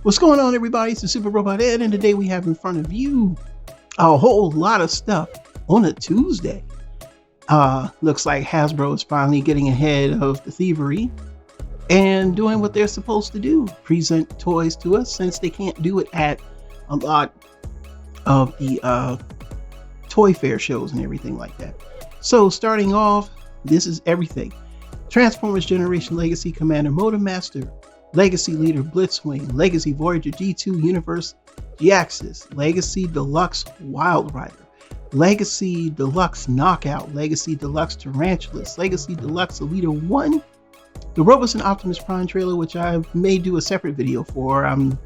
What's going on, everybody? It's the Super Robot Ed, and today we have in front of you a whole lot of stuff on a Tuesday. Looks like Hasbro is finally getting ahead of the thievery and doing what they're supposed to do, present toys to us, since they can't do it at a lot of the toy fair shows and everything like that. So starting off, this is everything. Transformers Generation Legacy Commander Motormaster, Legacy Leader Blitzwing, Legacy Voyager G2 Universe Jhiaxus, Legacy Deluxe Wild Rider, Legacy Deluxe Knockout, Legacy Deluxe Tarantulas, Legacy Deluxe ELITA-1, the Robus and Optimus Prime trailer, which I may do a separate video for. I'm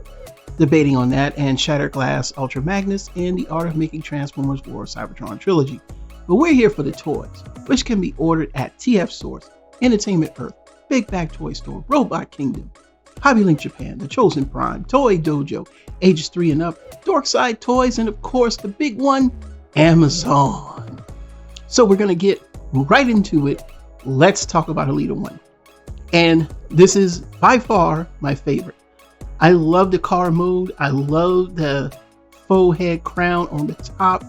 debating on that, and Shattered Glass Ultra Magnus, and the Art of Making Transformers War Cybertron Trilogy. But we're here for the toys, which can be ordered at TF Source, Entertainment Earth, Big Bag Toy Store, Robot Kingdom, Hobby Link Japan, The Chosen Prime, Toy Dojo, ages 3 and up, Dorkside Toys, and of course the big one, Amazon. So we're going to get right into it. Let's talk about ELITA-1. And this is by far my favorite. I love the car mode. I love the faux head crown on the top,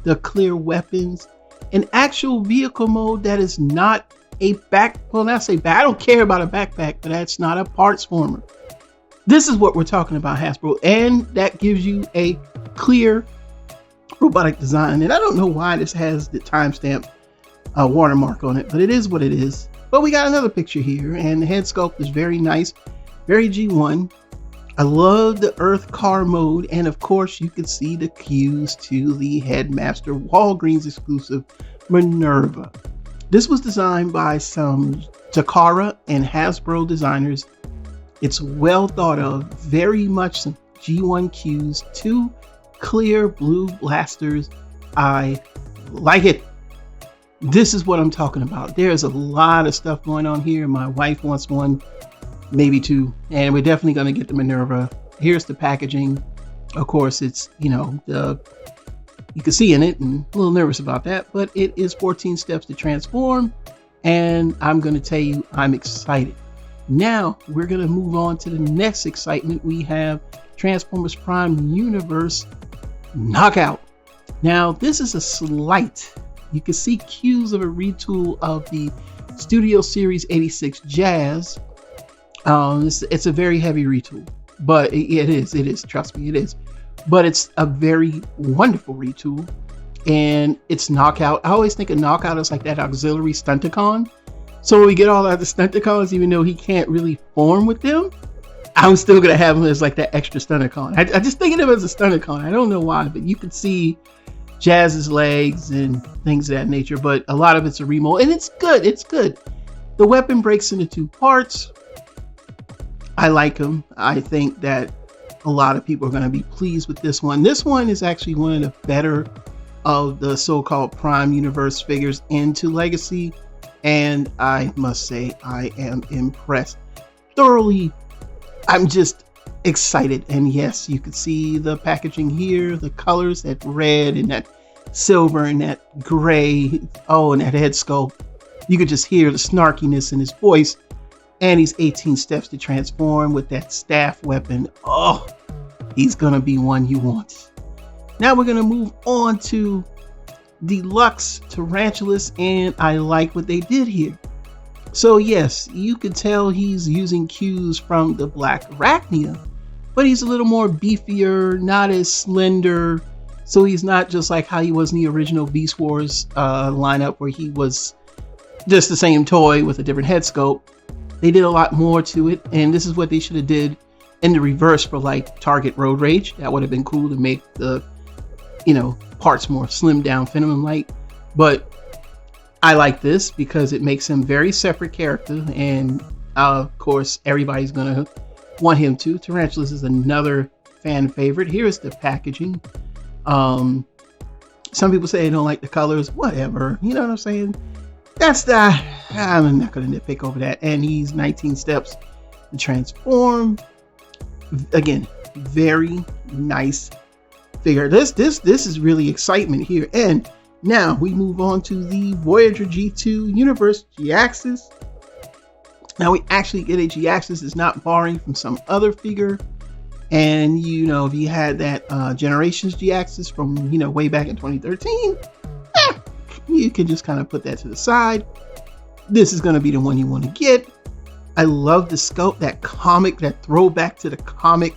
the clear weapons, an actual vehicle mode that is not a I don't care about a backpack, but that's not a parts former. This is what we're talking about, Hasbro, and that gives you a clear robotic design. And I don't know why this has the timestamp watermark on it, but it is what it is. But we got another picture here, and the head sculpt is very nice, very G1. I love the Earth car mode, and of course you can see the cues to the Headmaster Walgreens exclusive Minerva. This was designed by some Takara and Hasbro designers. It's well thought of, very much some G1 cues, 2 clear blue blasters. I like it. This is what I'm talking about. There's a lot of stuff going on here. My wife wants one, maybe 2, and we're definitely going to get the Minerva. Here's the packaging. Of course, it's, you can see in it, and a little nervous about that, but it is 14 steps to transform, and I'm going to tell you, I'm excited. Now we're going to move on to the next excitement. We have Transformers Prime Universe Knockout. Now this is a slight, you can see cues of a retool of the Studio Series 86 Jazz. It's a very heavy retool, but it is, trust me, it is. But it's a very wonderful retool, and it's Knockout. I always think of Knockout as like that auxiliary Stunticon. So when we get all out of the Stunticons, even though he can't really form with them, I'm still gonna have him as like that extra Stunticon. I just think of him as a Stunticon. I don't know why, but you can see Jazz's legs and things of that nature. But a lot of it's a remold, and it's good. It's good. The weapon breaks into 2 parts. I like him. I think that a lot of people are going to be pleased with this one. This one is actually one of the better of the so-called Prime Universe figures into Legacy, and I must say I am impressed thoroughly. I'm just excited, and yes, you can see the packaging here, the colors, that red and that silver and that gray, and that head sculpt. You could just hear the snarkiness in his voice. And he's 18 steps to transform with that staff weapon. Oh, he's gonna be one you want. Now we're gonna move on to Deluxe Tarantulas, and I like what they did here. So yes, you can tell he's using cues from the Black Arachnia, but he's a little more beefier, not as slender. So he's not just like how he was in the original Beast Wars lineup, where he was just the same toy with a different head sculpt. They did a lot more to it, and this is what they should have did in the reverse for like Target Road Rage. That would have been cool to make the, parts more slimmed down, Phenomenon like. But I like this because it makes him very separate character, and of course everybody's gonna want him to. Tarantulas is another fan favorite. Here's the packaging. Some people say they don't like the colors. Whatever, you know what I'm saying? I'm not going to nitpick over that. And he's 19 steps to transform. Again, very nice figure. This is really excitement here. And now we move on to the Voyager G2 Universe Jhiaxus. Now we actually get a Jhiaxus. It's not borrowing from some other figure. And, you know, if you had that Generations Jhiaxus from, you know, way back in 2013, you can just kind of put that to the side. This is going to be the one you want to get. I love the sculpt, that comic, that throwback to the comic.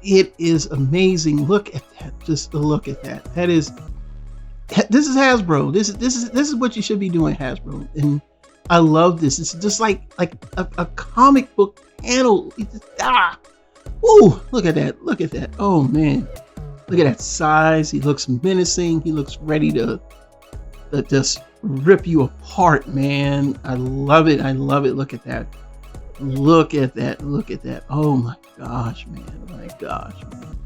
It is amazing. Look at that. Just look at that. This is Hasbro. This is what you should be doing, Hasbro. And I love this. It's just like a comic book panel. Ooh, look at that. Look at that. Oh man. Look at that size. He looks menacing. He looks ready to just rip you apart, man. I love it. I love it. Look at that. Look at that. Look at that. Oh my gosh, man. My gosh, man.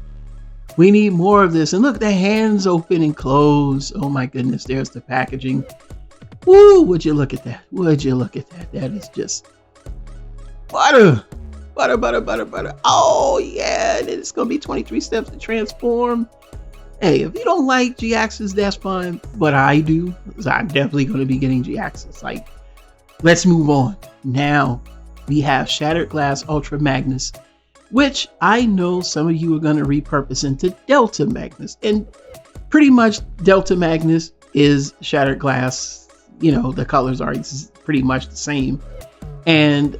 We need more of this. And look, the hands open and close. Oh my goodness. There's the packaging. Woo, would you look at that? Would you look at that? That is just butter. Butter, butter, butter, butter. Oh yeah. It's going to be 23 steps to transform. Hey, if you don't like Jhiaxus, that's fine. But I do. So I'm definitely going to be getting Jhiaxus. Like, let's move on. Now, we have Shattered Glass Ultra Magnus, which I know some of you are going to repurpose into Delta Magnus. And pretty much Delta Magnus is Shattered Glass. You know, the colors are pretty much the same. And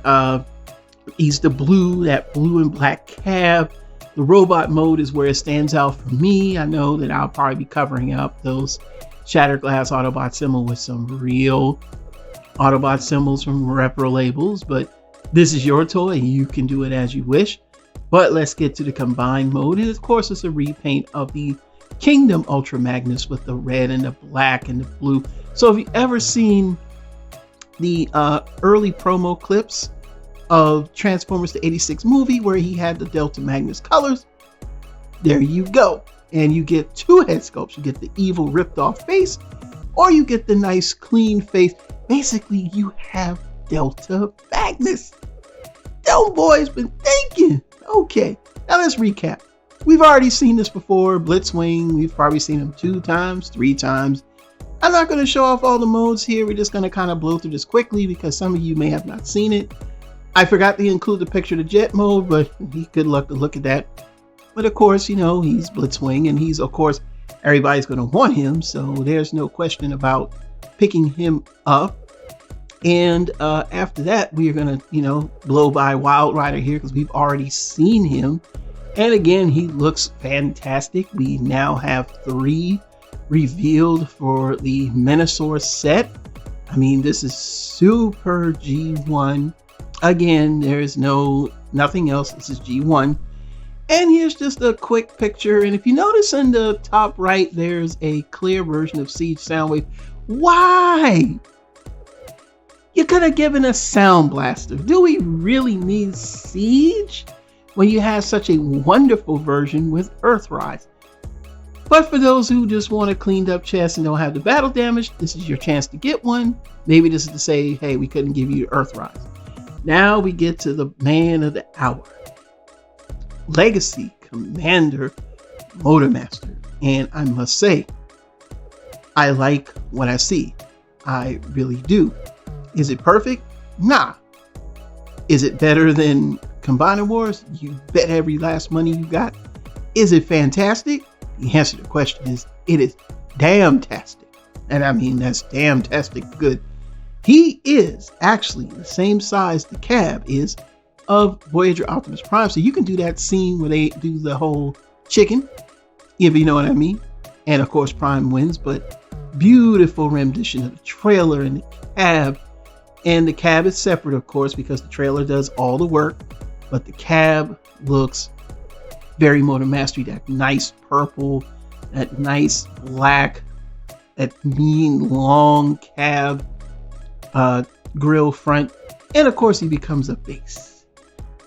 he's the blue, that blue and black cab. The robot mode is where it stands out for me. I know that I'll probably be covering up those Shattered Glass Autobot symbols with some real Autobot symbols from repro labels, but this is your toy. You can do it as you wish. But let's get to the combined mode. And of course, it's a repaint of the Kingdom Ultra Magnus with the red and the black and the blue. So if you've ever seen the early promo clips of Transformers the 86 movie where he had the Delta Magnus colors, there you go. And you get two head sculpts. You get the evil ripped off face, or you get the nice clean face. Basically, you have Delta Magnus. Them boys been thinking. Okay, now let's recap. We've already seen this before. Blitzwing, we've probably seen him 2 times, 3 times. I'm not going to show off all the modes here. We're just going to kind of blow through this quickly because some of you may have not seen it. I forgot to include the picture of the jet mode, but good luck to look at that. But of course, you know, he's Blitzwing, and he's, of course, everybody's going to want him. So there's no question about picking him up. And after that, we are going to, you know, blow by Wild Rider here because we've already seen him. And again, he looks fantastic. We now have 3 revealed for the Menasor set. I mean, this is super G1. Again, there is nothing else. This is G1. And here's just a quick picture. And if you notice in the top right, there's a clear version of Siege Soundwave. Why? You could have given us Sound Blaster. Do we really need Siege when you have such a wonderful version with Earthrise? But for those who just want a cleaned up chest and don't have the battle damage, this is your chance to get one. Maybe this is to say, hey, we couldn't give you Earthrise. Now we get to the man of the hour. Legacy Commander Motormaster. And I must say, I like what I see. I really do. Is it perfect? Nah. Is it better than Combiner Wars? You bet every last money you got. Is it fantastic? The answer to the question is, it is damn-tastic. And I mean, that's damn-tastic good. He is actually the same size the cab is of Voyager Optimus Prime. So you can do that scene where they do the whole chicken, if you know what I mean. And of course, Prime wins, but beautiful rendition of the trailer and the cab. And the cab is separate, of course, because the trailer does all the work. But the cab looks very Motormastery. That nice purple, that nice black, that mean long cab grill front. And of course, he becomes a base.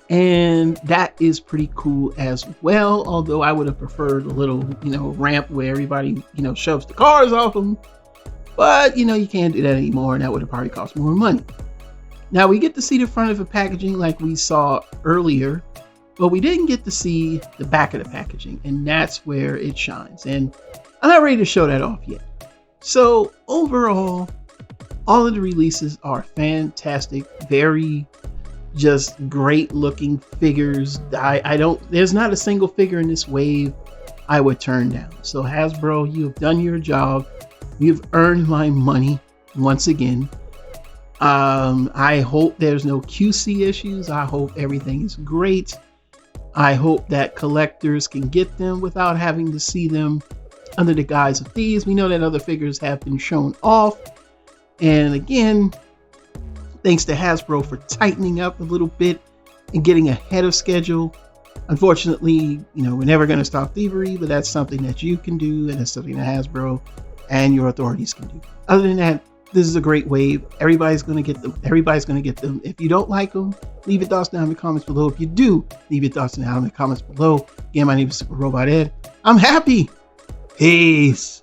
And that is pretty cool as well. Although I would have preferred a little, ramp where everybody, shoves the cars off them. But, you can't do that anymore, and that would have probably cost more money. Now, we get to see the front of the packaging like we saw earlier, but we didn't get to see the back of the packaging, and that's where it shines. And I'm not ready to show that off yet. So, overall, all of the releases are fantastic, very just great looking figures. There's not a single figure in this wave I would turn down. So Hasbro, you've done your job. You've earned my money once again. I hope there's no QC issues. I hope everything is great. I hope that collectors can get them without having to see them under the guise of thieves. We know that other figures have been shown off. And again, thanks to Hasbro for tightening up a little bit and getting ahead of schedule. Unfortunately, we're never going to stop thievery, but that's something that you can do, and it's something that Hasbro and your authorities can do. Other than that, this is a great wave. Everybody's going to get them. If you don't like them, leave your thoughts down in the comments below. If you do, leave your thoughts down in the comments below. Again, my name is Super Robot Ed. I'm happy. Peace.